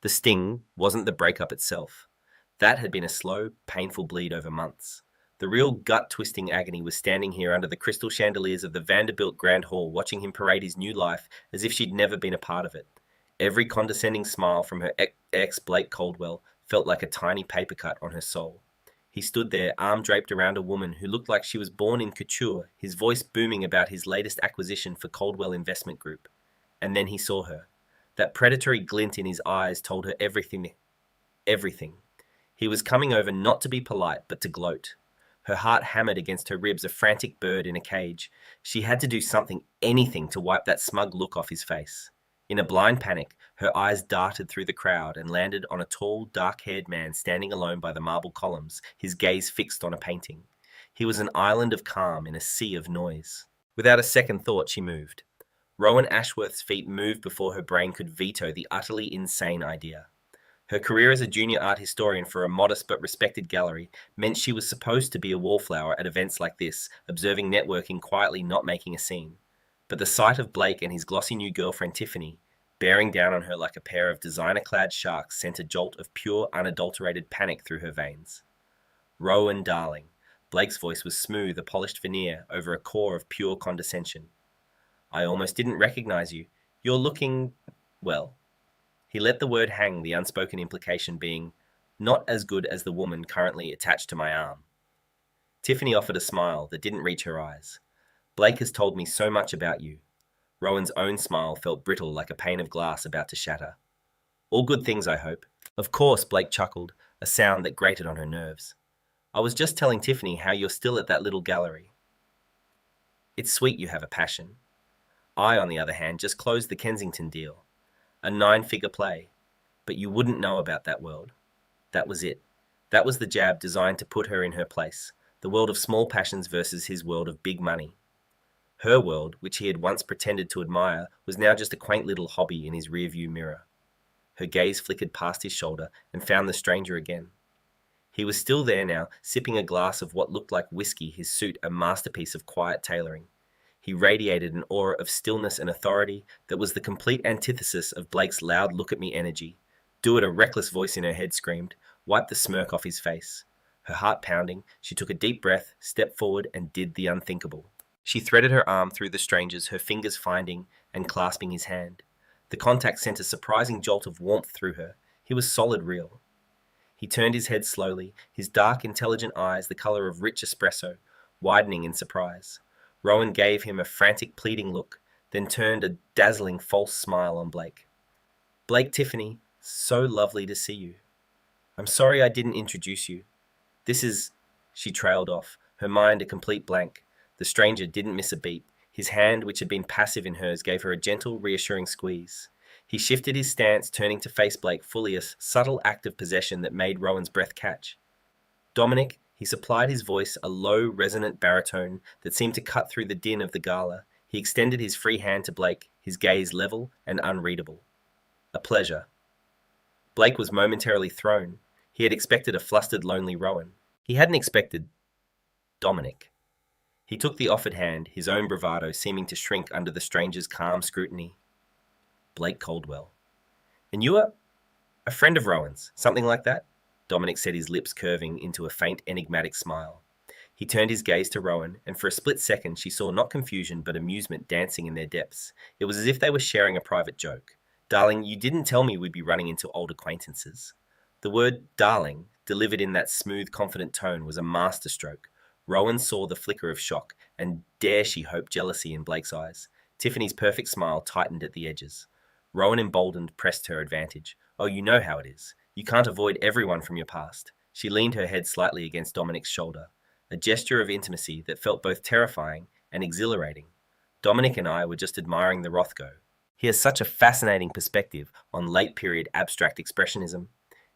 The sting wasn't the breakup itself. That had been a slow, painful bleed over months. The real gut-twisting agony was standing here under the crystal chandeliers of the Vanderbilt Grand Hall, watching him parade his new life as if she'd never been a part of it. Every condescending smile from her ex, Blake Caldwell, felt like a tiny paper cut on her soul. He stood there, arm draped around a woman who looked like she was born in couture, his voice booming about his latest acquisition for Caldwell Investment Group. And then he saw her. That predatory glint in his eyes told her everything. Everything. He was coming over not to be polite, but to gloat. Her heart hammered against her ribs, a frantic bird in a cage. She had to do something, anything, to wipe that smug look off his face. In a blind panic, her eyes darted through the crowd and landed on a tall, dark-haired man standing alone by the marble columns, his gaze fixed on a painting. He was an island of calm in a sea of noise. Without a second thought, she moved. Rowan Ashworth's feet moved before her brain could veto the utterly insane idea. Her career as a junior art historian for a modest but respected gallery meant she was supposed to be a wallflower at events like this, observing networking quietly, not making a scene. But the sight of Blake and his glossy new girlfriend Tiffany, bearing down on her like a pair of designer-clad sharks, sent a jolt of pure, unadulterated panic through her veins. Rowan, darling. Blake's voice was smooth, a polished veneer over a core of pure condescension. I almost didn't recognize you. You're looking, well. He let the word hang, the unspoken implication being, not as good as the woman currently attached to my arm. Tiffany offered a smile that didn't reach her eyes. Blake has told me so much about you. Rowan's own smile felt brittle, like a pane of glass about to shatter. All good things, I hope. Of course, Blake chuckled, a sound that grated on her nerves. I was just telling Tiffany how you're still at that little gallery. It's sweet you have a passion. I, on the other hand, just closed the Kensington deal. A 9-figure play. But you wouldn't know about that world. That was it. That was the jab designed to put her in her place. The world of small passions versus his world of big money. Her world, which he had once pretended to admire, was now just a quaint little hobby in his rearview mirror. Her gaze flickered past his shoulder and found the stranger again. He was still there now, sipping a glass of what looked like whiskey, his suit a masterpiece of quiet tailoring. He radiated an aura of stillness and authority that was the complete antithesis of Blake's loud look-at-me energy. Do it, a reckless voice in her head screamed, wiped the smirk off his face. Her heart pounding, she took a deep breath, stepped forward, and did the unthinkable. She threaded her arm through the stranger's, her fingers finding and clasping his hand. The contact sent a surprising jolt of warmth through her. He was solid real. He turned his head slowly, his dark, intelligent eyes the color of rich espresso, widening in surprise. Rowan gave him a frantic, pleading look, then turned a dazzling, false smile on Blake. Blake, Tiffany, so lovely to see you. I'm sorry I didn't introduce you. This is... She trailed off, her mind a complete blank. The stranger didn't miss a beat. His hand, which had been passive in hers, gave her a gentle, reassuring squeeze. He shifted his stance, turning to face Blake, fully a subtle act of possession that made Rowan's breath catch. Dominic, he supplied his voice a low, resonant baritone that seemed to cut through the din of the gala. He extended his free hand to Blake, his gaze level and unreadable. A pleasure. Blake was momentarily thrown. He had expected a flustered, lonely Rowan. He hadn't expected Dominic. He took the offered hand, his own bravado seeming to shrink under the stranger's calm scrutiny. Blake Caldwell. And you are a friend of Rowan's, something like that? Dominic said, his lips curving into a faint, enigmatic smile. He turned his gaze to Rowan, and for a split second she saw not confusion but amusement dancing in their depths. It was as if they were sharing a private joke. Darling, you didn't tell me we'd be running into old acquaintances. The word darling, delivered in that smooth, confident tone, was a masterstroke. Rowan saw the flicker of shock, and dare she hope jealousy in Blake's eyes. Tiffany's perfect smile tightened at the edges. Rowan, emboldened, pressed her advantage. Oh, you know how it is. You can't avoid everyone from your past. She leaned her head slightly against Dominic's shoulder, a gesture of intimacy that felt both terrifying and exhilarating. Dominic and I were just admiring the Rothko. He has such a fascinating perspective on late-period abstract expressionism.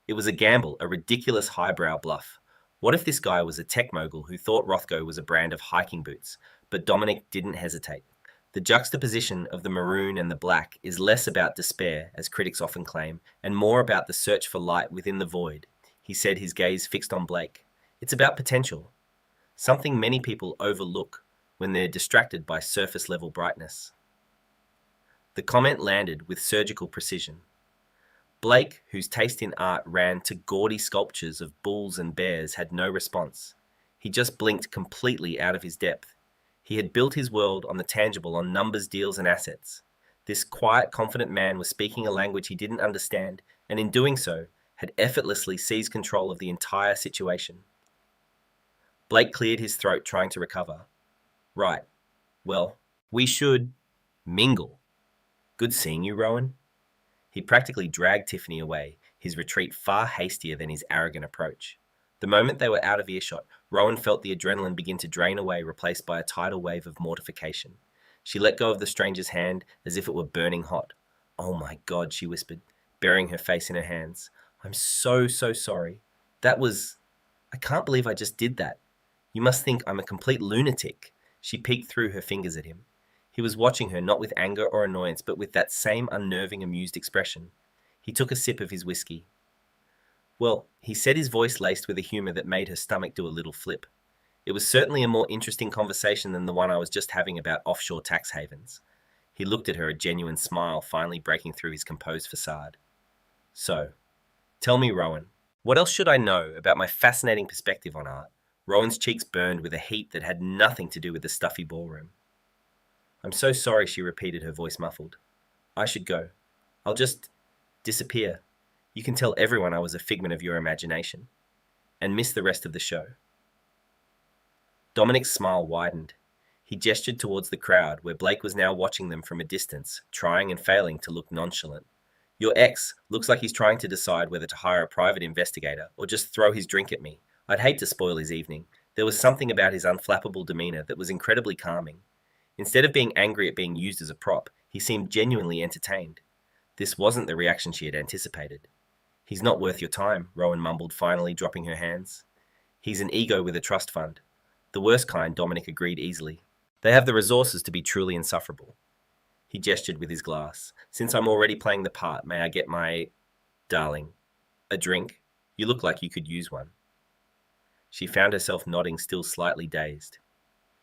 It was a gamble, a ridiculous highbrow bluff. What if this guy was a tech mogul who thought Rothko was a brand of hiking boots? But Dominic didn't hesitate. The juxtaposition of the maroon and the black is less about despair, as critics often claim, and more about the search for light within the void. He said, his gaze fixed on Blake. It's about potential. Something many people overlook when they're distracted by surface-level brightness. The comment landed with surgical precision. Blake, whose taste in art ran to gaudy sculptures of bulls and bears, had no response. He just blinked completely out of his depth. He had built his world on the tangible, on numbers, deals, and assets. This quiet, confident man was speaking a language he didn't understand, and in doing so, had effortlessly seized control of the entire situation. Blake cleared his throat, trying to recover. Right. Well, we should mingle. Good seeing you, Rowan. He practically dragged Tiffany away, his retreat far hastier than his arrogant approach. The moment they were out of earshot, Rowan felt the adrenaline begin to drain away, replaced by a tidal wave of mortification. She let go of the stranger's hand as if it were burning hot. Oh my God, she whispered, burying her face in her hands. I'm so sorry. I can't believe I just did that. You must think I'm a complete lunatic. She peeked through her fingers at him. He was watching her not with anger or annoyance, but with that same unnerving, amused expression. He took a sip of his whiskey. Well, he said, his voice laced with a humour that made her stomach do a little flip. It was certainly a more interesting conversation than the one I was just having about offshore tax havens. He looked at her, a genuine smile finally breaking through his composed facade. So, tell me, Rowan, what else should I know about my fascinating perspective on art? Rowan's cheeks burned with a heat that had nothing to do with the stuffy ballroom. I'm so sorry, she repeated, her voice muffled. I should go. I'll just disappear. You can tell everyone I was a figment of your imagination. And miss the rest of the show. Dominic's smile widened. He gestured towards the crowd, where Blake was now watching them from a distance, trying and failing to look nonchalant. Your ex looks like he's trying to decide whether to hire a private investigator or just throw his drink at me. I'd hate to spoil his evening. There was something about his unflappable demeanor that was incredibly calming. Instead of being angry at being used as a prop, he seemed genuinely entertained. This wasn't the reaction she had anticipated. He's not worth your time, Rowan mumbled, finally dropping her hands. He's an ego with a trust fund. The worst kind, Dominic agreed easily. They have the resources to be truly insufferable. He gestured with his glass. Since I'm already playing the part, may I get my... Darling, a drink? You look like you could use one. She found herself nodding, still slightly dazed.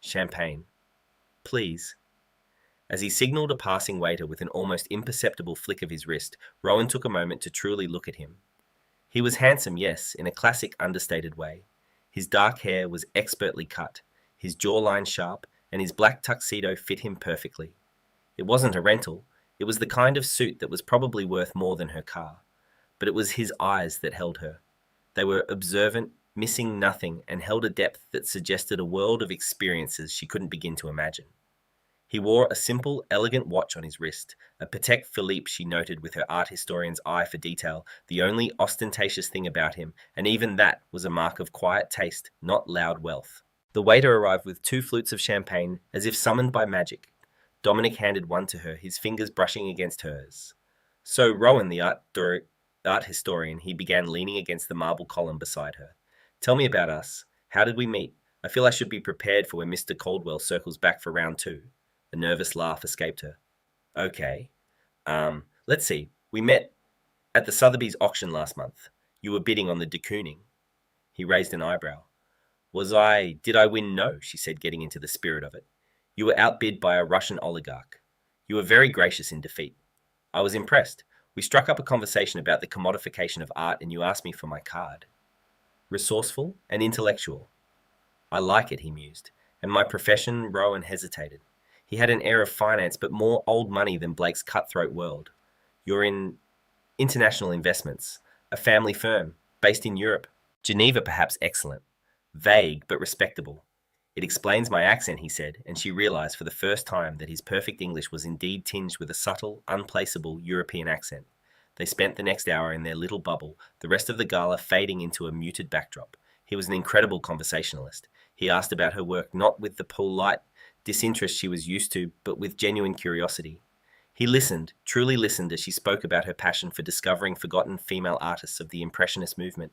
Champagne. Please. As he signalled a passing waiter with an almost imperceptible flick of his wrist, Rowan took a moment to truly look at him. He was handsome, yes, in a classic understated way. His dark hair was expertly cut, his jawline sharp, and his black tuxedo fit him perfectly. It wasn't a rental, it was the kind of suit that was probably worth more than her car. But it was his eyes that held her. They were observant, missing nothing, and held a depth that suggested a world of experiences she couldn't begin to imagine. He wore a simple, elegant watch on his wrist, a Patek Philippe, she noted with her art historian's eye for detail, the only ostentatious thing about him, and even that was a mark of quiet taste, not loud wealth. The waiter arrived with 2 flutes of champagne, as if summoned by magic. Dominic handed one to her, his fingers brushing against hers. So Rowan, the art historian, he began, leaning against the marble column beside her. Tell me about us. How did we meet? I feel I should be prepared for when Mr. Caldwell circles back for round 2. A nervous laugh escaped her. Okay. Let's see. We met at the Sotheby's auction last month. You were bidding on the de Kooning. He raised an eyebrow. Did I win? No, she said, getting into the spirit of it. You were outbid by a Russian oligarch. You were very gracious in defeat. I was impressed. We struck up a conversation about the commodification of art and you asked me for my card. Resourceful and intellectual. I like it, he mused. And my profession, Rowan hesitated. He had an air of finance, but more old money than Blake's cutthroat world. You're in international investments, a family firm, based in Europe. Geneva, perhaps excellent. Vague, but respectable. It explains my accent, he said, and she realized for the first time that his perfect English was indeed tinged with a subtle, unplaceable European accent. They spent the next hour in their little bubble, the rest of the gala fading into a muted backdrop. He was an incredible conversationalist. He asked about her work not with the polite disinterest she was used to, but with genuine curiosity. He listened, truly listened, as she spoke about her passion for discovering forgotten female artists of the Impressionist movement.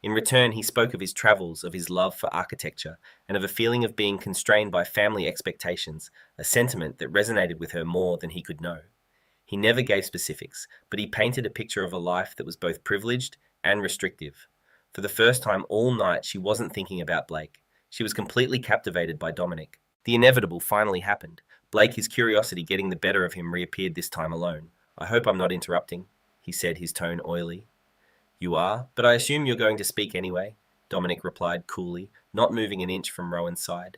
In return, he spoke of his travels, of his love for architecture, and of a feeling of being constrained by family expectations, a sentiment that resonated with her more than he could know. He never gave specifics, but he painted a picture of a life that was both privileged and restrictive. For the first time all night, she wasn't thinking about Blake. She was completely captivated by Dominic. The inevitable finally happened. Blake, his curiosity getting the better of him, reappeared this time alone. I hope I'm not interrupting. he said, his tone oily. You are, but I assume you're going to speak anyway, Dominic replied coolly, not moving an inch from Rowan's side.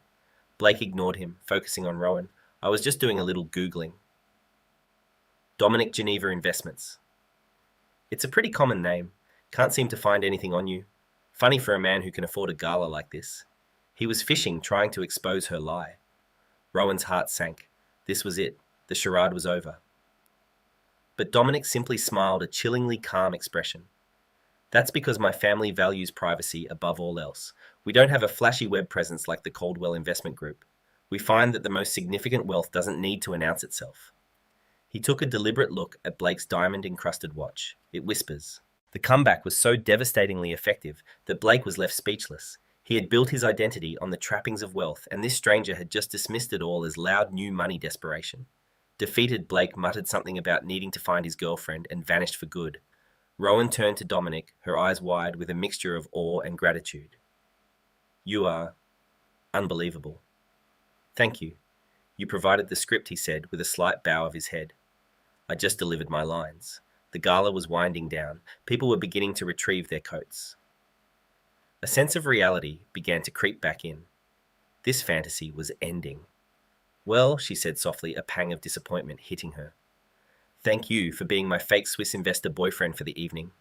Blake ignored him, focusing on Rowan. I was just doing a little Googling. Dominic Geneva Investments. It's a pretty common name. Can't seem to find anything on you. Funny for a man who can afford a gala like this. He was fishing, trying to expose her lie. Rowan's heart sank. This was it. The charade was over. But Dominic simply smiled, a chillingly calm expression. That's because my family values privacy above all else. We don't have a flashy web presence like the Caldwell Investment Group. We find that the most significant wealth doesn't need to announce itself. He took a deliberate look at Blake's diamond-encrusted watch. It whispers. The comeback was so devastatingly effective that Blake was left speechless. He had built his identity on the trappings of wealth, and this stranger had just dismissed it all as loud new money desperation. Defeated, Blake muttered something about needing to find his girlfriend and vanished for good. Rowan turned to Dominic, her eyes wide with a mixture of awe and gratitude. You are unbelievable. Thank you. You provided the script, he said, with a slight bow of his head. I just delivered my lines. The gala was winding down. People were beginning to retrieve their coats. A sense of reality began to creep back in. This fantasy was ending. Well, she said softly, a pang of disappointment hitting her. Thank you for being my fake Swiss investor boyfriend for the evening.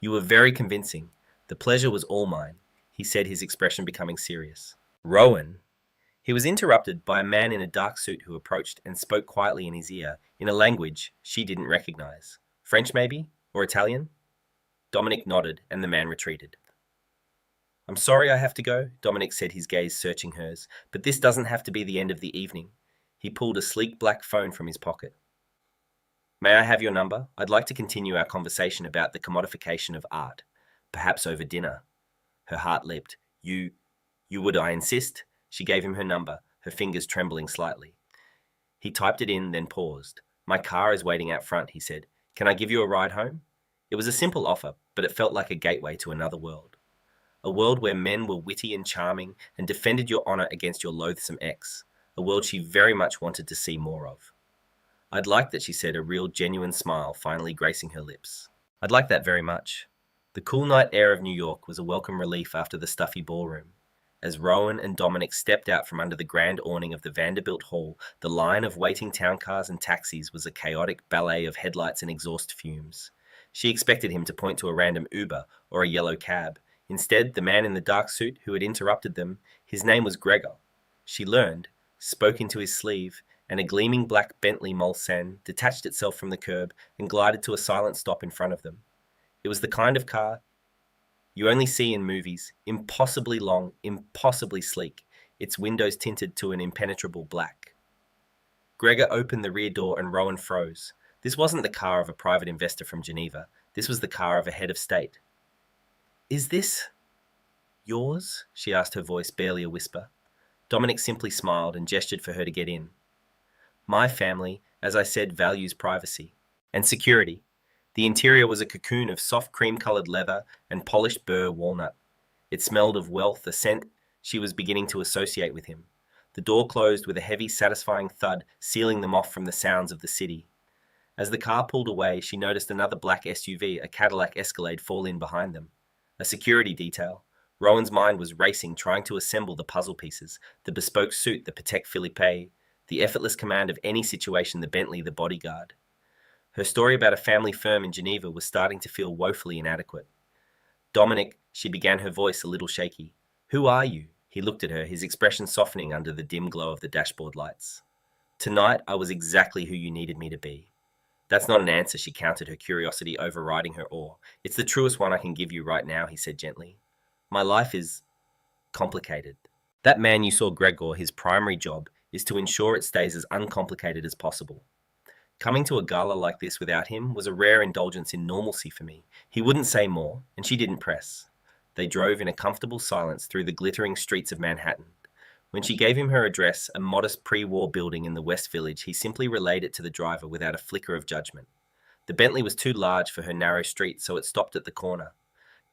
You were very convincing. The pleasure was all mine, he said, his expression becoming serious. Rowan? He was interrupted by a man in a dark suit who approached and spoke quietly in his ear, in a language she didn't recognize. French, maybe? Or Italian? Dominic nodded, and the man retreated. I'm sorry I have to go, Dominic said, his gaze searching hers, but this doesn't have to be the end of the evening. He pulled a sleek black phone from his pocket. May I have your number? I'd like to continue our conversation about the commodification of art, perhaps over dinner. Her heart leapt. You would, I insist? She gave him her number, her fingers trembling slightly. He typed it in, then paused. My car is waiting out front, he said. Can I give you a ride home? It was a simple offer, but it felt like a gateway to another world. A world where men were witty and charming and defended your honor against your loathsome ex. A world she very much wanted to see more of. I'd like that, she said, a real genuine smile finally gracing her lips. I'd like that very much. The cool night air of New York was a welcome relief after the stuffy ballroom. As Rowan and Dominic stepped out from under the grand awning of the Vanderbilt Hall, the line of waiting town cars and taxis was a chaotic ballet of headlights and exhaust fumes. She expected him to point to a random Uber or a yellow cab. Instead, the man in the dark suit who had interrupted them, his name was Gregor. She learned, spoke into his sleeve, and a gleaming black Bentley Mulsanne detached itself from the curb and glided to a silent stop in front of them. It was the kind of car you only see in movies, impossibly long, impossibly sleek, its windows tinted to an impenetrable black. Gregor opened the rear door and Rowan froze. This wasn't the car of a private investor from Geneva. This was the car of a head of state. Is this yours? She asked, her voice barely a whisper. Dominic simply smiled and gestured for her to get in. My family, as I said, values privacy and security. The interior was a cocoon of soft cream-colored leather and polished burr walnut. It smelled of wealth, a scent she was beginning to associate with him. The door closed with a heavy, satisfying thud, sealing them off from the sounds of the city. As the car pulled away, she noticed another black SUV, a Cadillac Escalade, fall in behind them. A security detail. Rowan's mind was racing, trying to assemble the puzzle pieces, the bespoke suit, the Patek Philippe, the effortless command of any situation, the Bentley, the bodyguard. Her story about a family firm in Geneva was starting to feel woefully inadequate. Dominic, she began, her voice a little shaky. Who are you? He looked at her, his expression softening under the dim glow of the dashboard lights. Tonight, I was exactly who you needed me to be. That's not an answer, she countered, her curiosity overriding her awe. It's the truest one I can give you right now, he said gently. My life is complicated. That man you saw, Gregor, his primary job is to ensure it stays as uncomplicated as possible. Coming to a gala like this without him was a rare indulgence in normalcy for me. He wouldn't say more, and she didn't press. They drove in a comfortable silence through the glittering streets of Manhattan. When she gave him her address, a modest pre-war building in the West Village, he simply relayed it to the driver without a flicker of judgment. The Bentley was too large for her narrow street, so it stopped at the corner.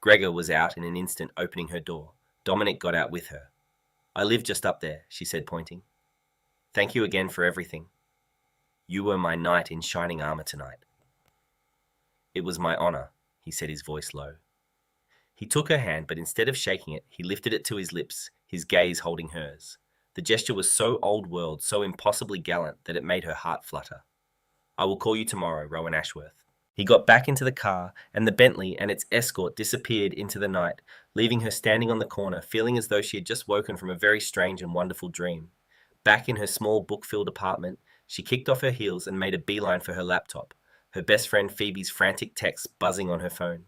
Gregor was out in an instant, opening her door. Dominic got out with her. I live just up there, she said, pointing. Thank you again for everything. You were my knight in shining armor tonight. It was my honor, he said, his voice low. He took her hand, but instead of shaking it, he lifted it to his lips, his gaze holding hers. The gesture was so old-world, so impossibly gallant, that it made her heart flutter. I will call you tomorrow, Rowan Ashworth. He got back into the car, and the Bentley and its escort disappeared into the night, leaving her standing on the corner, feeling as though she had just woken from a very strange and wonderful dream. Back in her small book-filled apartment, she kicked off her heels and made a beeline for her laptop, her best friend Phoebe's frantic texts buzzing on her phone.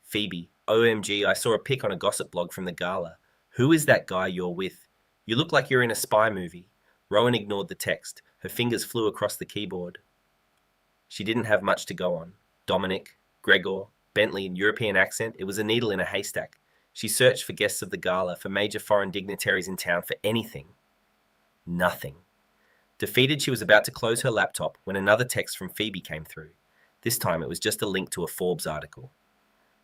Phoebe, OMG, I saw a pic on a gossip blog from the gala. Who is that guy you're with? You look like you're in a spy movie. Rowan ignored the text. Her fingers flew across the keyboard. She didn't have much to go on. Dominic, Gregor, Bentley in European accent, it was a needle in a haystack. She searched for guests of the gala, for major foreign dignitaries in town, for anything. Nothing. Defeated, she was about to close her laptop when another text from Phoebe came through. This time it was just a link to a Forbes article.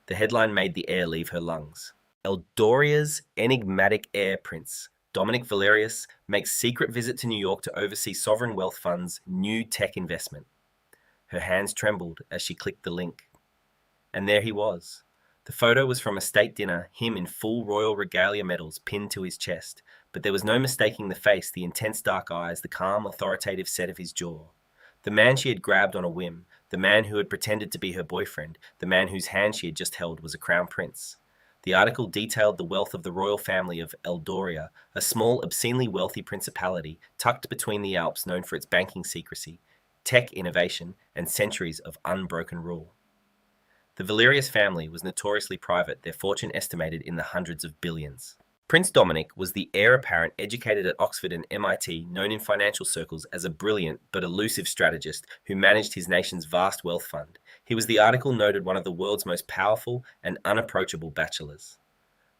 The headline made the air leave her lungs. Eldoria's enigmatic heir prince, Dominic Valerius, makes secret visit to New York to oversee sovereign wealth fund's new tech investment. Her hands trembled as she clicked the link. And there he was. The photo was from a state dinner, him in full royal regalia medals pinned to his chest, but there was no mistaking the face, the intense dark eyes, the calm, authoritative set of his jaw. The man she had grabbed on a whim, the man who had pretended to be her boyfriend, the man whose hand she had just held was a crown prince. The article detailed the wealth of the royal family of Eldoria, a small, obscenely wealthy principality tucked between the Alps known for its banking secrecy, tech innovation, and centuries of unbroken rule. The Valerius family was notoriously private, their fortune estimated in the hundreds of billions. Prince Dominic was the heir apparent educated at Oxford and MIT, known in financial circles as a brilliant but elusive strategist who managed his nation's vast wealth fund. He was the article noted one of the world's most powerful and unapproachable bachelors.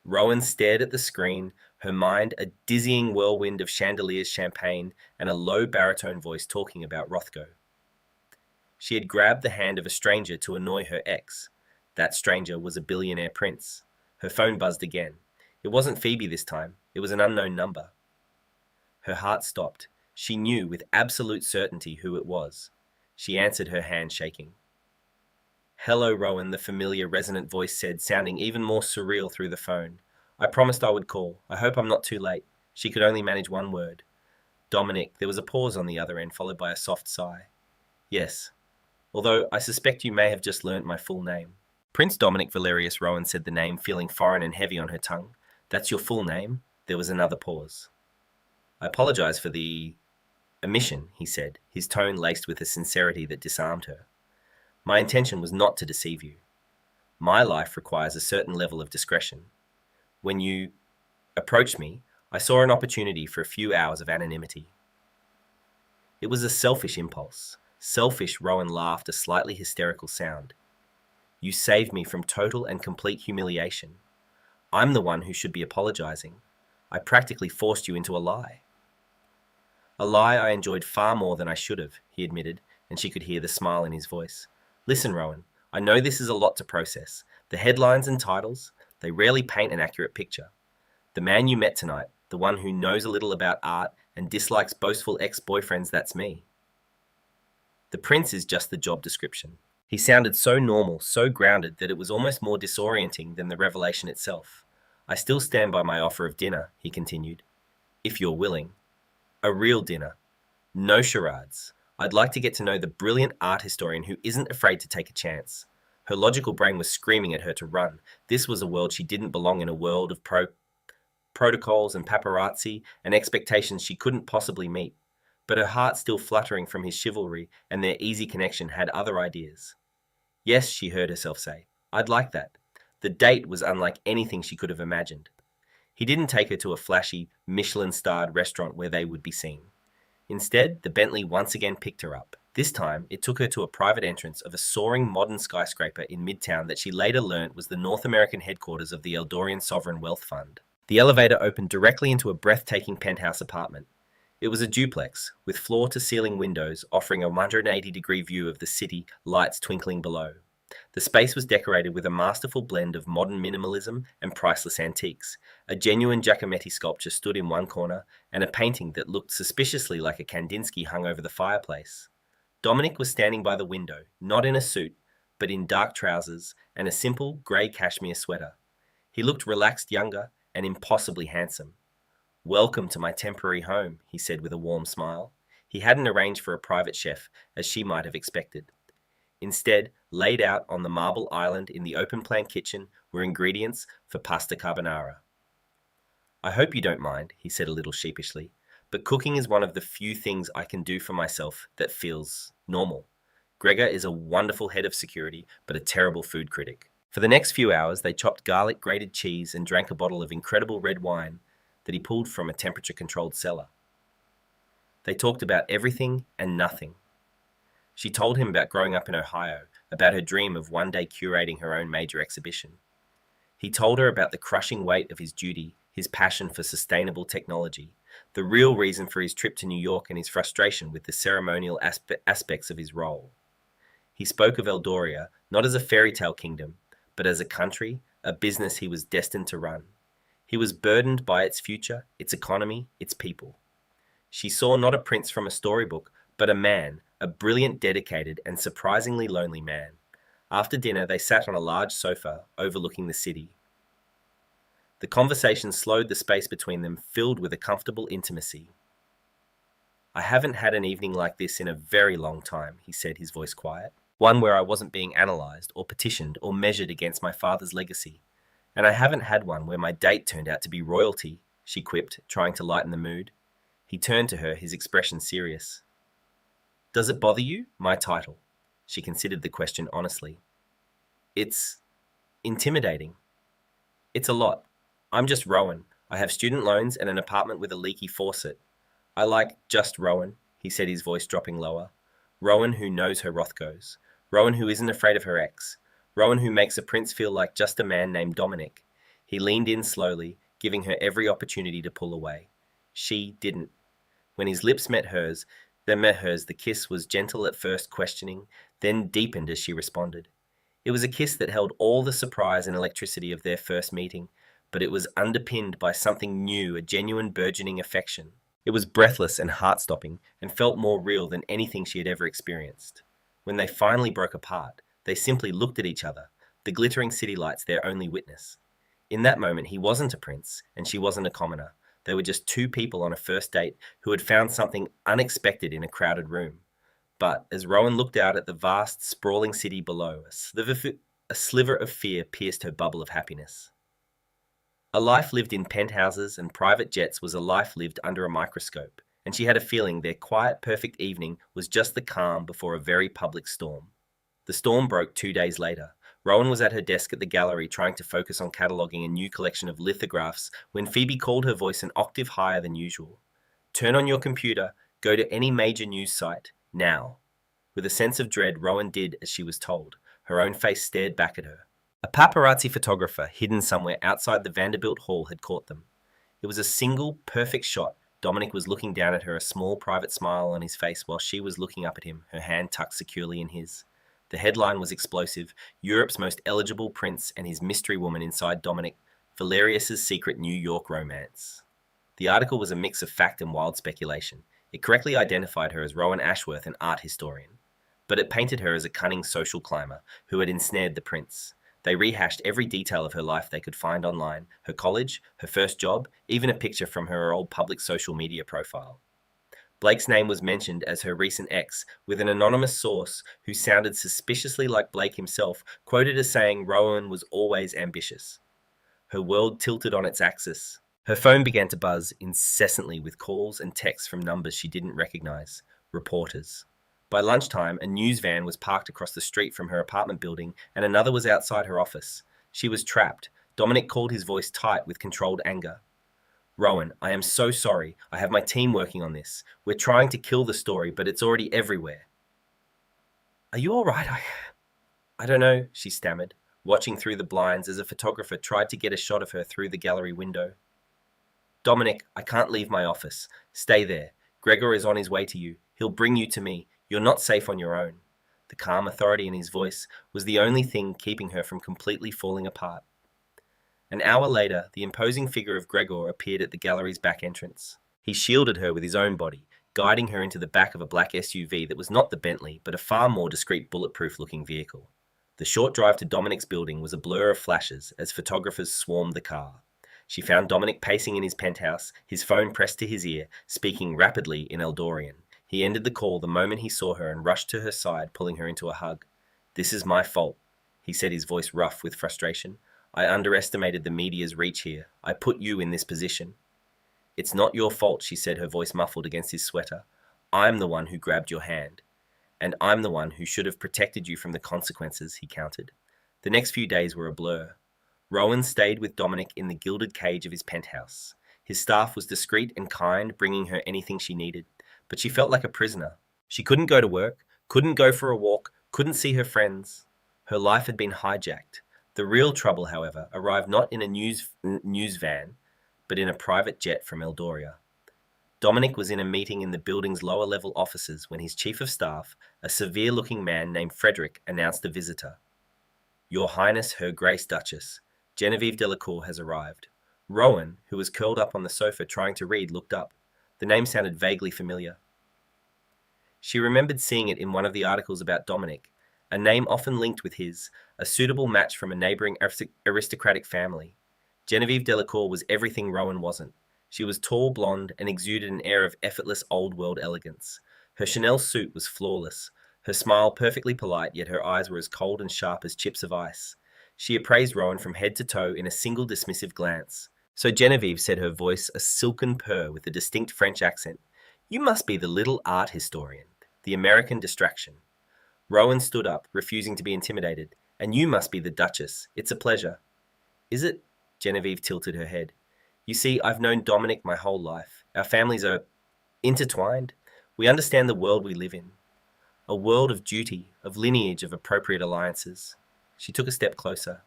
Rowan stared at the screen, her mind a dizzying whirlwind of chandeliers, champagne, and a low baritone voice talking about Rothko. She had grabbed the hand of a stranger to annoy her ex. That stranger was a billionaire prince. Her phone buzzed again. It wasn't Phoebe this time. It was an unknown number. Her heart stopped. She knew with absolute certainty who it was. She answered, her hand shaking. "Hello, Rowan," the familiar, resonant voice said, sounding even more surreal through the phone. "I promised I would call. I hope I'm not too late." She could only manage one word. "Dominic." There was a pause on the other end, followed by a soft sigh. "Yes. Although I suspect you may have just learnt my full name." "Prince Dominic Valerius," Rowan said the name, feeling foreign and heavy on her tongue. "That's your full name?" There was another pause. "I apologize for the omission," he said, his tone laced with a sincerity that disarmed her. "My intention was not to deceive you. My life requires a certain level of discretion. When you approached me, I saw an opportunity for a few hours of anonymity." "It was a selfish impulse." "Selfish," Rowan laughed, a slightly hysterical sound. "You saved me from total and complete humiliation. I'm the one who should be apologizing. I practically forced you into a lie." "A lie I enjoyed far more than I should have," he admitted, and she could hear the smile in his voice. "Listen, Rowan, I know this is a lot to process. The headlines and titles, they rarely paint an accurate picture. The man you met tonight, the one who knows a little about art and dislikes boastful ex-boyfriends, that's me. The prince is just the job description." He sounded so normal, so grounded, that it was almost more disorienting than the revelation itself. "I still stand by my offer of dinner," he continued. "If you're willing. A real dinner. No charades. I'd like to get to know the brilliant art historian who isn't afraid to take a chance." Her logical brain was screaming at her to run. This was a world she didn't belong in, a world of protocols and paparazzi and expectations she couldn't possibly meet. But her heart, still fluttering from his chivalry and their easy connection, had other ideas. "Yes," she heard herself say, "I'd like that." The date was unlike anything she could have imagined. He didn't take her to a flashy, Michelin-starred restaurant where they would be seen. Instead, the Bentley once again picked her up. This time, it took her to a private entrance of a soaring modern skyscraper in Midtown that she later learnt was the North American headquarters of the Eldorian Sovereign Wealth Fund. The elevator opened directly into a breathtaking penthouse apartment. It was a duplex, with floor-to-ceiling windows offering a 180-degree view of the city, lights twinkling below. The space was decorated with a masterful blend of modern minimalism and priceless antiques. A genuine Giacometti sculpture stood in one corner, and a painting that looked suspiciously like a Kandinsky hung over the fireplace. Dominic was standing by the window, not in a suit, but in dark trousers and a simple grey cashmere sweater. He looked relaxed younger and impossibly handsome. "Welcome to my temporary home," he said with a warm smile. He hadn't arranged for a private chef, as she might have expected. Instead, laid out on the marble island in the open-plan kitchen were ingredients for pasta carbonara. "I hope you don't mind," he said a little sheepishly, "but cooking is one of the few things I can do for myself that feels normal. Gregor is a wonderful head of security, but a terrible food critic." For the next few hours, they chopped garlic, grated cheese, and drank a bottle of incredible red wine that he pulled from a temperature-controlled cellar. They talked about everything and nothing. She told him about growing up in Ohio, about her dream of one day curating her own major exhibition. He told her about the crushing weight of his duty, his passion for sustainable technology, the real reason for his trip to New York, and his frustration with the ceremonial aspects of his role. He spoke of Eldoria not as a fairy tale kingdom, but as a country, a business he was destined to run. He was burdened by its future, its economy, its people. She saw not a prince from a storybook, but a man, a brilliant, dedicated, and surprisingly lonely man. After dinner, they sat on a large sofa overlooking the city. The conversation slowed the space between them, filled with a comfortable intimacy. "I haven't had an evening like this in a very long time," he said, his voice quiet. "One where I wasn't being analysed or petitioned or measured against my father's legacy. And I haven't had one where my date turned out to be royalty," she quipped, trying to lighten the mood. He turned to her, his expression serious. "Does it bother you, my title?" She considered the question honestly. "It's intimidating. It's a lot. I'm just Rowan. I have student loans and an apartment with a leaky faucet. I like just Rowan," he said, his voice dropping lower. "Rowan who knows her Rothkos. Rowan who isn't afraid of her ex. Rowan who makes a prince feel like just a man named Dominic." He leaned in slowly, giving her every opportunity to pull away. She didn't. When his lips met hers, the kiss was gentle at first, questioning, then deepened as she responded. It was a kiss that held all the surprise and electricity of their first meeting, but it was underpinned by something new, a genuine burgeoning affection. It was breathless and heart-stopping, and felt more real than anything she had ever experienced. When they finally broke apart, they simply looked at each other, the glittering city lights their only witness. In that moment, he wasn't a prince, and she wasn't a commoner. They were just two people on a first date who had found something unexpected in a crowded room. But as Rowan looked out at the vast, sprawling city below, a sliver of fear pierced her bubble of happiness. A life lived in penthouses and private jets was a life lived under a microscope, and she had a feeling their quiet, perfect evening was just the calm before a very public storm. The storm broke 2 days later. Rowan was at her desk at the gallery trying to focus on cataloguing a new collection of lithographs when Phoebe called, her voice an octave higher than usual. "Turn on your computer, go to any major news site, now." With a sense of dread, Rowan did as she was told. Her own face stared back at her. A paparazzi photographer hidden somewhere outside the Vanderbilt Hall had caught them. It was a single, perfect shot. Dominic was looking down at her, a small private smile on his face while she was looking up at him, her hand tucked securely in his. The headline was explosive: "Europe's most eligible prince and his mystery woman inside Dominic Valerius's secret New York romance." The article was a mix of fact and wild speculation. It correctly identified her as Rowan Ashworth, an art historian, but it painted her as a cunning social climber who had ensnared the prince. They rehashed every detail of her life they could find online: her college, her first job, even a picture from her old public social media profile. Blake's name was mentioned as her recent ex, with an anonymous source who sounded suspiciously like Blake himself, quoted as saying Rowan was always ambitious. Her world tilted on its axis. Her phone began to buzz incessantly with calls and texts from numbers she didn't recognize. Reporters. By lunchtime, a news van was parked across the street from her apartment building, and another was outside her office. She was trapped. Dominic called, his voice tight with controlled anger. "Rowan, I am so sorry. I have my team working on this. We're trying to kill the story, but it's already everywhere." "Are you all right? I don't know," she stammered, watching through the blinds as a photographer tried to get a shot of her through the gallery window. "Dominic, I can't leave my office. Stay there. Gregor is on his way to you. He'll bring you to me. You're not safe on your own." The calm authority in his voice was the only thing keeping her from completely falling apart. An hour later, the imposing figure of Gregor appeared at the gallery's back entrance. He shielded her with his own body, guiding her into the back of a black SUV that was not the Bentley, but a far more discreet bulletproof-looking vehicle. The short drive to Dominic's building was a blur of flashes as photographers swarmed the car. She found Dominic pacing in his penthouse, his phone pressed to his ear, speaking rapidly in Eldorian. He ended the call the moment he saw her and rushed to her side, pulling her into a hug. "This is my fault," he said, his voice rough with frustration. "I underestimated the media's reach here. I put you in this position." "It's not your fault," she said, her voice muffled against his sweater. "I'm the one who grabbed your hand. And I'm the one who should have protected you from the consequences," he countered. The next few days were a blur. Rowan stayed with Dominic in the gilded cage of his penthouse. His staff was discreet and kind, bringing her anything she needed, but she felt like a prisoner. She couldn't go to work, couldn't go for a walk, couldn't see her friends. Her life had been hijacked. The real trouble, however, arrived not in a news van, but in a private jet from Eldoria. Dominic was in a meeting in the building's lower-level offices when his chief of staff, a severe-looking man named Frederick, announced a visitor. "Your Highness, Her Grace Duchess, Genevieve Delacour has arrived." Rowan, who was curled up on the sofa trying to read, looked up. The name sounded vaguely familiar. She remembered seeing it in one of the articles about Dominic, a name often linked with his, a suitable match from a neighbouring aristocratic family. Genevieve Delacour was everything Rowan wasn't. She was tall, blonde, and exuded an air of effortless old-world elegance. Her Chanel suit was flawless, her smile perfectly polite, yet her eyes were as cold and sharp as chips of ice. She appraised Rowan from head to toe in a single dismissive glance. "So Genevieve," said her voice, a silken purr with a distinct French accent, "you must be the little art historian, the American distraction." Rowan stood up, refusing to be intimidated. "And you must be the Duchess. It's a pleasure." "Is it?" Genevieve tilted her head. "You see, I've known Dominic my whole life. Our families are intertwined. We understand the world we live in. A world of duty, of lineage, of appropriate alliances." She took a step closer.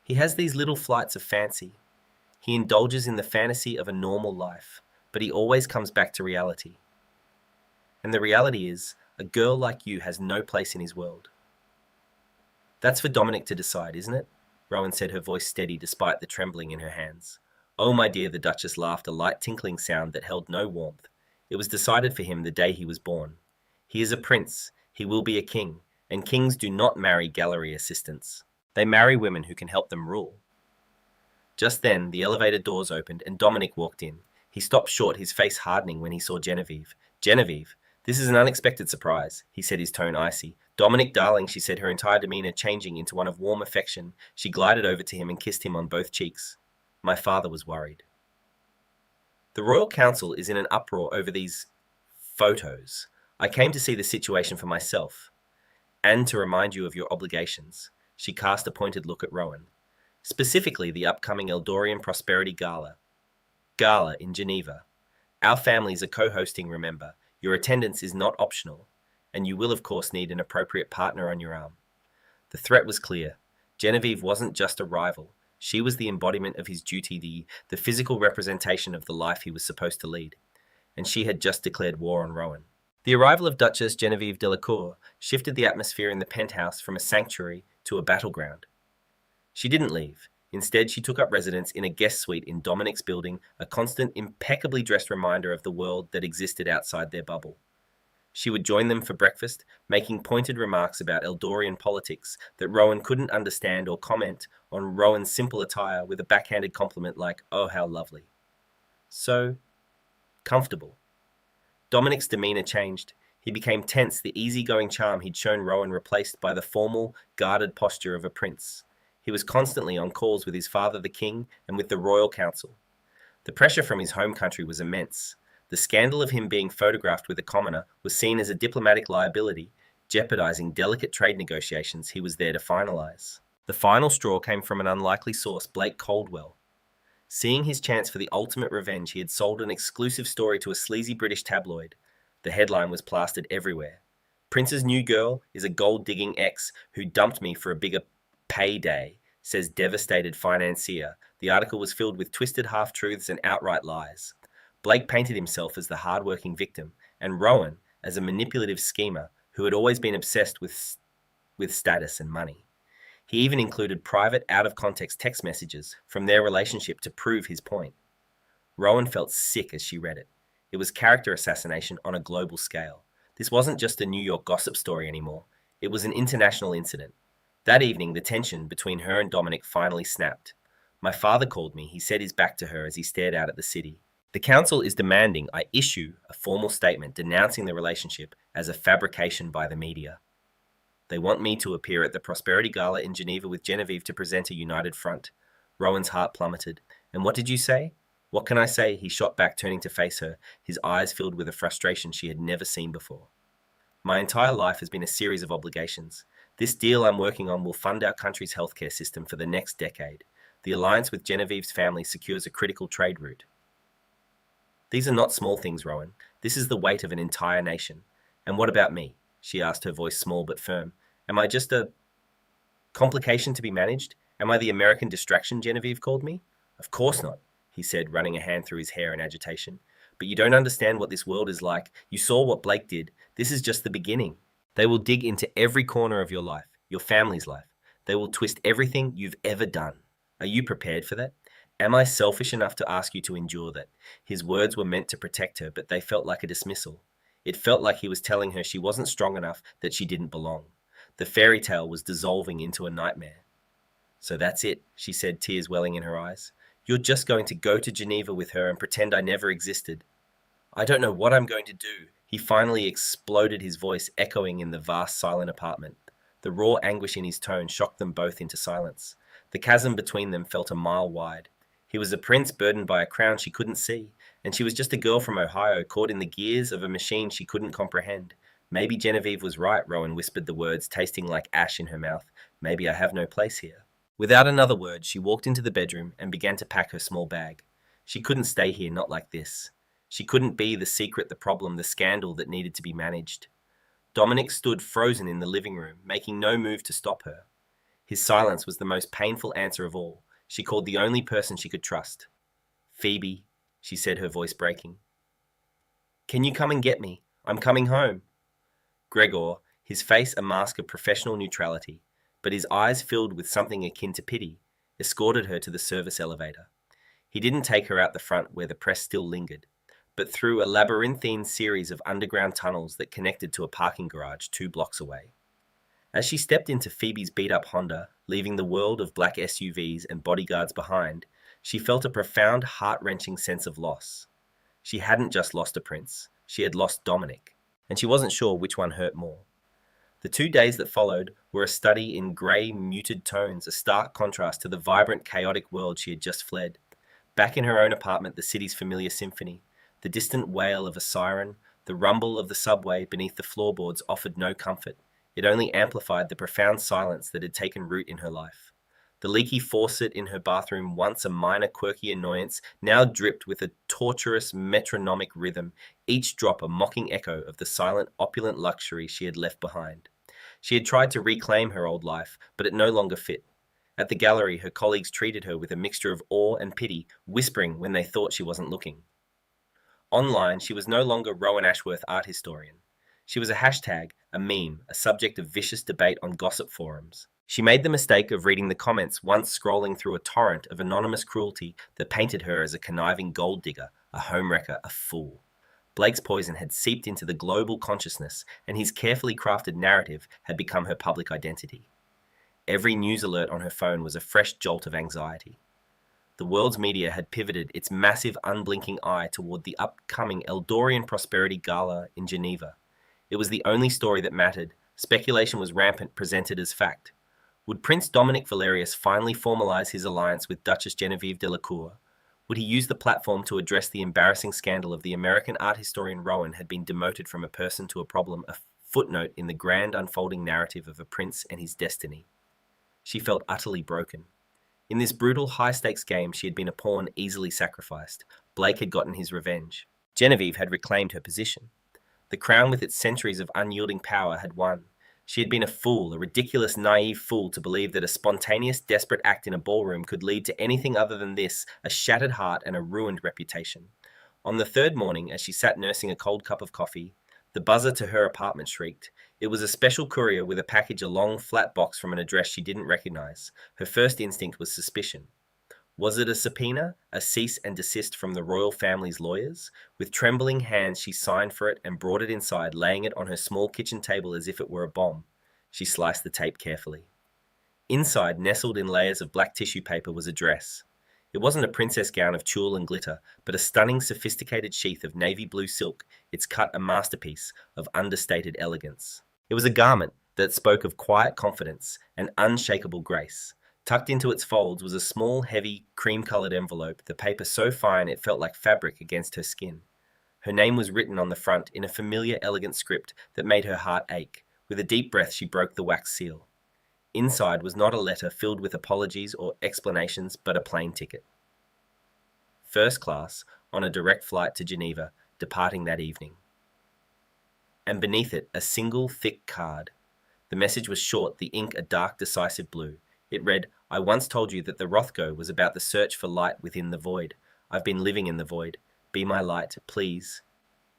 "He has these little flights of fancy. He indulges in the fantasy of a normal life, but he always comes back to reality. And the reality is, a girl like you has no place in his world." "That's for Dominic to decide, isn't it?" Rowan said, her voice steady despite the trembling in her hands. "Oh, my dear," the Duchess laughed, a light tinkling sound that held no warmth. "It was decided for him the day he was born. He is a prince, he will be a king, and kings do not marry gallery assistants. They marry women who can help them rule." Just then, the elevator doors opened and Dominic walked in. He stopped short, his face hardening when he saw Genevieve. "Genevieve, this is an unexpected surprise," he said, his tone icy. "Dominic, darling," she said, her entire demeanor changing into one of warm affection. She glided over to him and kissed him on both cheeks. "My father was worried." "The Royal Council is in an uproar over these photos. I came to see the situation for myself, and to remind you of your obligations." She cast a pointed look at Rowan. "Specifically, the upcoming Eldorian Prosperity Gala in Geneva. Our families are co-hosting, remember. Your attendance is not optional, and you will of course need an appropriate partner on your arm." The threat was clear. Genevieve wasn't just a rival. She was the embodiment of his duty, the physical representation of the life he was supposed to lead. And she had just declared war on Rowan. The arrival of Duchess Genevieve Delacour shifted the atmosphere in the penthouse from a sanctuary to a battleground. She didn't leave. Instead, she took up residence in a guest suite in Dominic's building, a constant, impeccably dressed reminder of the world that existed outside their bubble. She would join them for breakfast, making pointed remarks about Eldorian politics that Rowan couldn't understand, or comment on Rowan's simple attire with a backhanded compliment like, "Oh, how lovely." So comfortable. Dominic's demeanor changed. He became tense, the easygoing charm he'd shown Rowan replaced by the formal, guarded posture of a prince. He was constantly on calls with his father, the king, and with the Royal Council. The pressure from his home country was immense. The scandal of him being photographed with a commoner was seen as a diplomatic liability, jeopardizing delicate trade negotiations he was there to finalize. The final straw came from an unlikely source, Blake Caldwell. Seeing his chance for the ultimate revenge, he had sold an exclusive story to a sleazy British tabloid. The headline was plastered everywhere. "Prince's new girl is a gold-digging ex who dumped me for a bigger payday," says devastated financier. The article was filled with twisted half-truths and outright lies. Blake painted himself as the hard-working victim, and Rowan as a manipulative schemer who had always been obsessed with status and money. He even included private, out-of-context text messages from their relationship to prove his point. Rowan felt sick as she read it. It was character assassination on a global scale. This wasn't just a New York gossip story anymore. It was an international incident. That evening, the tension between her and Dominic finally snapped. My father called me. He set his back to her as he stared out at the city. The council is demanding I issue a formal statement denouncing the relationship as a fabrication by the media. They want me to appear at the Prosperity Gala in Geneva with Genevieve to present a united front. Rowan's heart plummeted. And what did you say? What can I say? He shot back, turning to face her, his eyes filled with a frustration she had never seen before. My entire life has been a series of obligations. This deal I'm working on will fund our country's healthcare system for the next decade. The alliance with Genevieve's family secures a critical trade route. These are not small things, Rowan. This is the weight of an entire nation. And what about me? She asked, her voice small but firm. Am I just a complication to be managed? Am I the American distraction Genevieve called me? Of course not, he said, running a hand through his hair in agitation. But you don't understand what this world is like. You saw what Blake did. This is just the beginning. They will dig into every corner of your life, your family's life. They will twist everything you've ever done. Are you prepared for that? Am I selfish enough to ask you to endure that? His words were meant to protect her, but they felt like a dismissal. It felt like he was telling her she wasn't strong enough, that she didn't belong. The fairy tale was dissolving into a nightmare. So that's it, she said, tears welling in her eyes. You're just going to go to Geneva with her and pretend I never existed. I don't know what I'm going to do. He finally exploded, his voice echoing in the vast, silent apartment. The raw anguish in his tone shocked them both into silence. The chasm between them felt a mile wide. He was a prince burdened by a crown she couldn't see, and she was just a girl from Ohio caught in the gears of a machine she couldn't comprehend. Maybe Genevieve was right, Rowan whispered the words, tasting like ash in her mouth. Maybe I have no place here. Without another word, she walked into the bedroom and began to pack her small bag. She couldn't stay here, not like this. She couldn't be the secret, the problem, the scandal that needed to be managed. Dominic stood frozen in the living room, making no move to stop her. His silence was the most painful answer of all. She called the only person she could trust. Phoebe, she said, her voice breaking. Can you come and get me? I'm coming home. Gregor, his face a mask of professional neutrality, but his eyes filled with something akin to pity, escorted her to the service elevator. He didn't take her out the front where the press still lingered, but through a labyrinthine series of underground tunnels that connected to a parking garage 2 blocks away. As she stepped into Phoebe's beat-up Honda, leaving the world of black SUVs and bodyguards behind, she felt a profound, heart-wrenching sense of loss. She hadn't just lost a prince, she had lost Dominic, and she wasn't sure which one hurt more. The 2 days that followed were a study in grey, muted tones, a stark contrast to the vibrant, chaotic world she had just fled. Back in her own apartment, the city's familiar symphony, the distant wail of a siren, the rumble of the subway beneath the floorboards offered no comfort. It only amplified the profound silence that had taken root in her life. The leaky faucet in her bathroom, once a minor quirky annoyance, now dripped with a torturous metronomic rhythm, each drop a mocking echo of the silent, opulent luxury she had left behind. She had tried to reclaim her old life, but it no longer fit. At the gallery, her colleagues treated her with a mixture of awe and pity, whispering when they thought she wasn't looking. Online, she was no longer Rowan Ashworth art historian. She was a hashtag, a meme, a subject of vicious debate on gossip forums. She made the mistake of reading the comments, once scrolling through a torrent of anonymous cruelty that painted her as a conniving gold digger, a homewrecker, a fool. Blake's poison had seeped into the global consciousness, and his carefully crafted narrative had become her public identity. Every news alert on her phone was a fresh jolt of anxiety. The world's media had pivoted its massive, unblinking eye toward the upcoming Eldorian Prosperity Gala in Geneva. It was the only story that mattered. Speculation was rampant, presented as fact. Would Prince Dominic Valerius finally formalize his alliance with Duchess Genevieve de la Cour? Would he use the platform to address the embarrassing scandal of the American art historian Rowan had been demoted from a person to a problem, a footnote in the grand unfolding narrative of a prince and his destiny? She felt utterly broken. In this brutal, high-stakes game, she had been a pawn easily sacrificed. Blake had gotten his revenge. Genevieve had reclaimed her position. The crown with its centuries of unyielding power had won. She had been a fool, a ridiculous, naive fool, to believe that a spontaneous, desperate act in a ballroom could lead to anything other than this, a shattered heart and a ruined reputation. On the 3rd morning, as she sat nursing a cold cup of coffee, the buzzer to her apartment shrieked. It was a special courier with a package, a long, flat box from an address she didn't recognize. Her first instinct was suspicion. Was it a subpoena, a cease and desist from the royal family's lawyers? With trembling hands, she signed for it and brought it inside, laying it on her small kitchen table as if it were a bomb. She sliced the tape carefully. Inside, nestled in layers of black tissue paper, was a dress. It wasn't a princess gown of tulle and glitter, but a stunning, sophisticated sheath of navy blue silk, its cut a masterpiece of understated elegance. It was a garment that spoke of quiet confidence and unshakable grace. Tucked into its folds was a small, heavy, cream-colored envelope, the paper so fine it felt like fabric against her skin. Her name was written on the front in a familiar, elegant script that made her heart ache. With a deep breath, she broke the wax seal. Inside was not a letter filled with apologies or explanations, but a plane ticket. First class, on a direct flight to Geneva, departing that evening. And beneath it, a single, thick card. The message was short, the ink a dark, decisive blue. It read, "I once told you that the Rothko was about the search for light within the void. I've been living in the void. Be my light, please."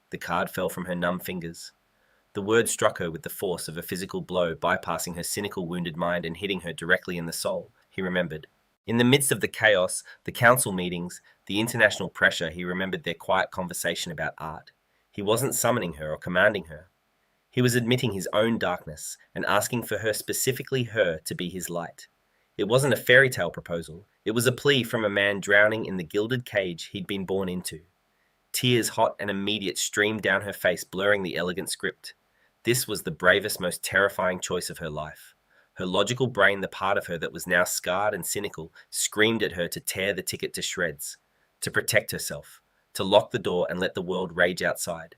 The card fell from her numb fingers. The word struck her with the force of a physical blow, bypassing her cynical, wounded mind and hitting her directly in the soul, he remembered. In the midst of the chaos, the council meetings, the international pressure, he remembered their quiet conversation about art. He wasn't summoning her or commanding her. He was admitting his own darkness and asking for her, specifically her, to be his light. It wasn't a fairy tale proposal. It was a plea from a man drowning in the gilded cage he'd been born into. Tears, hot and immediate, streamed down her face, blurring the elegant script. This was the bravest, most terrifying choice of her life. Her logical brain, the part of her that was now scarred and cynical, screamed at her to tear the ticket to shreds, to protect herself, to lock the door and let the world rage outside.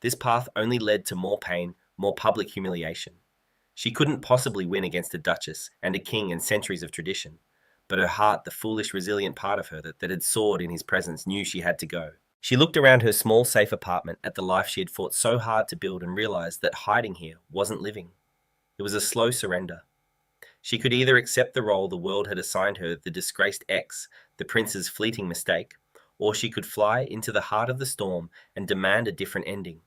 This path only led to more pain, more public humiliation. She couldn't possibly win against a duchess and a king and centuries of tradition, but her heart, the foolish, resilient part of her that had soared in his presence, knew she had to go. She looked around her small, safe apartment at the life she had fought so hard to build and realized that hiding here wasn't living. It was a slow surrender. She could either accept the role the world had assigned her, the disgraced ex, the prince's fleeting mistake, or she could fly into the heart of the storm and demand a different ending.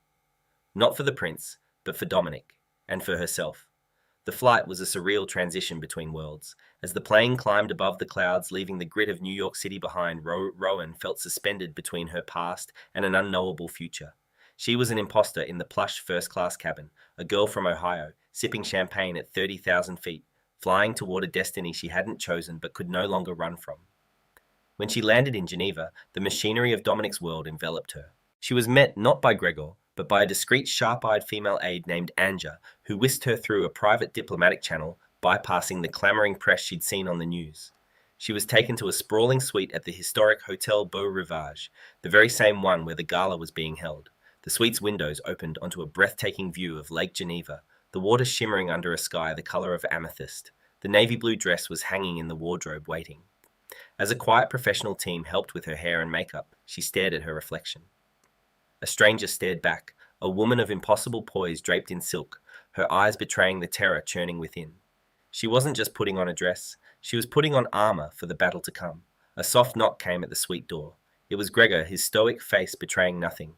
Not for the prince, but for Dominic, and for herself. The flight was a surreal transition between worlds. As the plane climbed above the clouds, leaving the grit of New York City behind, Rowan felt suspended between her past and an unknowable future. She was an imposter in the plush first-class cabin, a girl from Ohio, sipping champagne at 30,000 feet, flying toward a destiny she hadn't chosen but could no longer run from. When she landed in Geneva, the machinery of Dominic's world enveloped her. She was met not by Gregor, but by a discreet, sharp-eyed female aide named Anja, who whisked her through a private diplomatic channel, bypassing the clamoring press she'd seen on the news. She was taken to a sprawling suite at the historic Hotel Beau Rivage, the very same one where the gala was being held. The suite's windows opened onto a breathtaking view of Lake Geneva, the water shimmering under a sky the color of amethyst. The navy blue dress was hanging in the wardrobe, waiting. As a quiet professional team helped with her hair and makeup, she stared at her reflection. A stranger stared back, a woman of impossible poise draped in silk, her eyes betraying the terror churning within. She wasn't just putting on a dress, she was putting on armor for the battle to come. A soft knock came at the suite door. It was Gregor, his stoic face betraying nothing.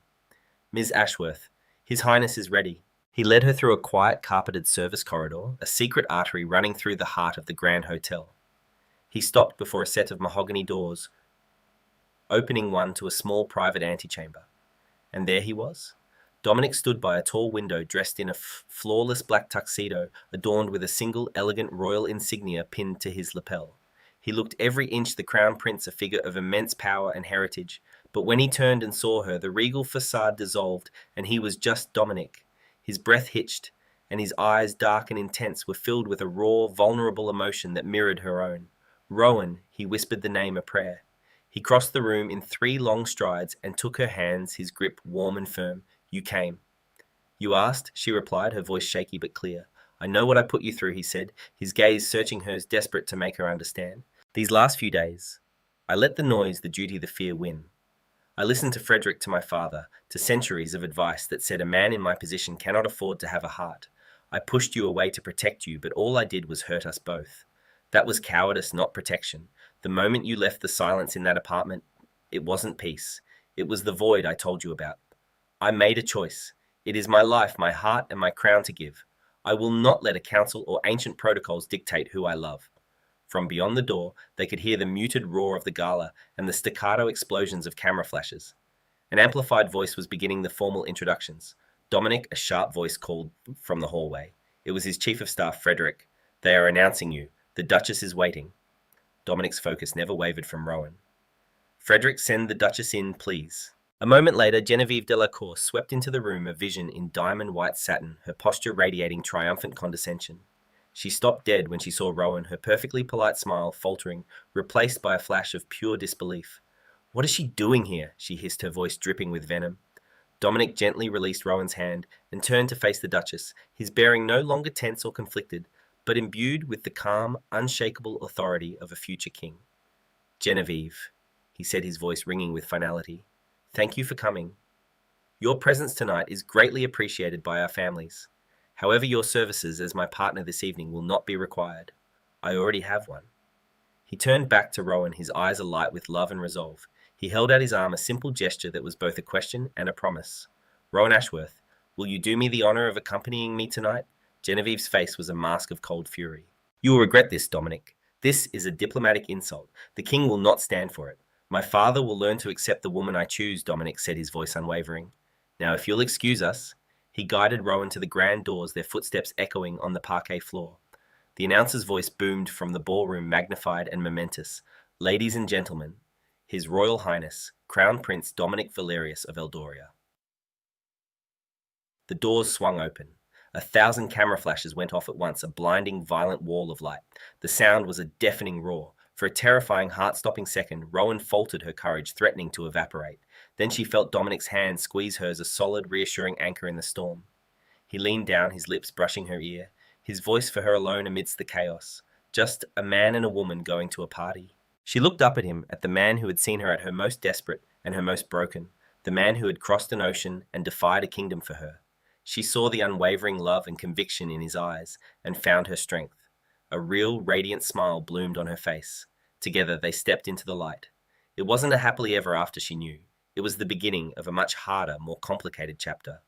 "Ms. Ashworth, His Highness is ready." He led her through a quiet, carpeted service corridor, a secret artery running through the heart of the Grand Hotel. He stopped before a set of mahogany doors, opening one to a small private antechamber. And there he was. Dominic stood by a tall window, dressed in a flawless black tuxedo, adorned with a single elegant royal insignia pinned to his lapel. He looked every inch the crown prince, a figure of immense power and heritage, but when he turned and saw her, the regal facade dissolved, and he was just Dominic. His breath hitched, and his eyes, dark and intense, were filled with a raw, vulnerable emotion that mirrored her own. "Rowan," he whispered the name a prayer. He crossed the room in 3 long strides and took her hands, his grip warm and firm. "You came." "You asked," she replied, her voice shaky but clear. "I know what I put you through," he said, his gaze searching hers, desperate to make her understand. "These last few days, I let the noise, the duty, the fear win. I listened to Frederick, to my father, to centuries of advice that said a man in my position cannot afford to have a heart. I pushed you away to protect you, but all I did was hurt us both. That was cowardice, not protection. The moment you left the silence in that apartment, it wasn't peace. It was the void I told you about. I made a choice. It is my life, my heart, and my crown to give. I will not let a council or ancient protocols dictate who I love." From beyond the door, they could hear the muted roar of the gala and the staccato explosions of camera flashes. An amplified voice was beginning the formal introductions. Dominic, a sharp voice called from the hallway. It was his chief of staff, Frederick. "They are announcing you. The Duchess is waiting. Dominic's focus never wavered from Rowan. Frederick, send the Duchess in, please. A moment later, Genevieve Delacour swept into the room, a vision in diamond-white satin, her posture radiating triumphant condescension. She stopped dead when she saw Rowan, her perfectly polite smile faltering, replaced by a flash of pure disbelief. "What is she doing here?" she hissed, her voice dripping with venom. Dominic gently released Rowan's hand and turned to face the Duchess, his bearing no longer tense or conflicted, but imbued with the calm, unshakable authority of a future king. "Genevieve," he said, his voice ringing with finality, "thank you for coming. Your presence tonight is greatly appreciated by our families. However, your services as my partner this evening will not be required. I already have one." He turned back to Rowan, his eyes alight with love and resolve. He held out his arm, a simple gesture that was both a question and a promise. "Rowan Ashworth, will you do me the honor of accompanying me tonight?" Genevieve's face was a mask of cold fury. "You will regret this, Dominic. This is a diplomatic insult. The king will not stand for it. My father will learn to accept the woman I choose," Dominic said, his voice unwavering. "Now, if you'll excuse us." He guided Rowan to the grand doors, their footsteps echoing on the parquet floor. The announcer's voice boomed from the ballroom, magnified and momentous. "Ladies and gentlemen, His Royal Highness, Crown Prince Dominic Valerius of Eldoria." The doors swung open. 1,000 camera flashes went off at once, a blinding, violent wall of light. The sound was a deafening roar. For a terrifying, heart-stopping second, Rowan faltered, her courage threatening to evaporate. Then she felt Dominic's hand squeeze hers, a solid, reassuring anchor in the storm. He leaned down, his lips brushing her ear, his voice for her alone amidst the chaos. Just a man and a woman going to a party. She looked up at him, at the man who had seen her at her most desperate and her most broken, the man who had crossed an ocean and defied a kingdom for her. She saw the unwavering love and conviction in his eyes and found her strength. A real, radiant smile bloomed on her face. Together they stepped into the light. It wasn't a happily ever after, she knew. It was the beginning of a much harder, more complicated chapter.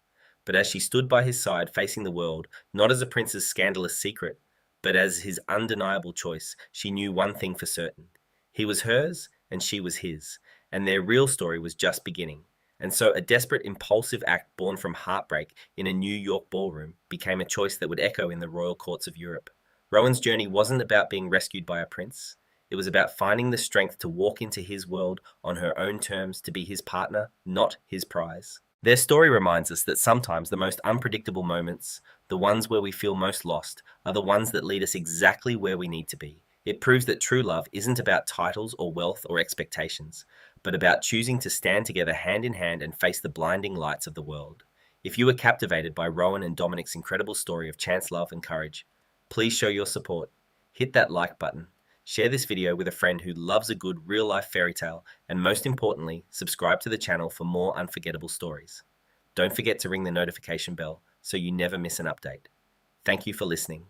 But as she stood by his side, facing the world, not as a prince's scandalous secret, but as his undeniable choice, she knew one thing for certain. He was hers, and she was his, and their real story was just beginning. And so a desperate, impulsive act born from heartbreak in a New York ballroom became a choice that would echo in the royal courts of Europe. Rowan's journey wasn't about being rescued by a prince. It was about finding the strength to walk into his world on her own terms, to be his partner, not his prize. Their story reminds us that sometimes the most unpredictable moments, the ones where we feel most lost, are the ones that lead us exactly where we need to be. It proves that true love isn't about titles or wealth or expectations, but about choosing to stand together hand in hand and face the blinding lights of the world. If you were captivated by Rowan and Dominic's incredible story of chance, love, and courage, please show your support. Hit that like button. Share this video with a friend who loves a good real-life fairy tale, and most importantly, subscribe to the channel for more unforgettable stories. Don't forget to ring the notification bell so you never miss an update. Thank you for listening.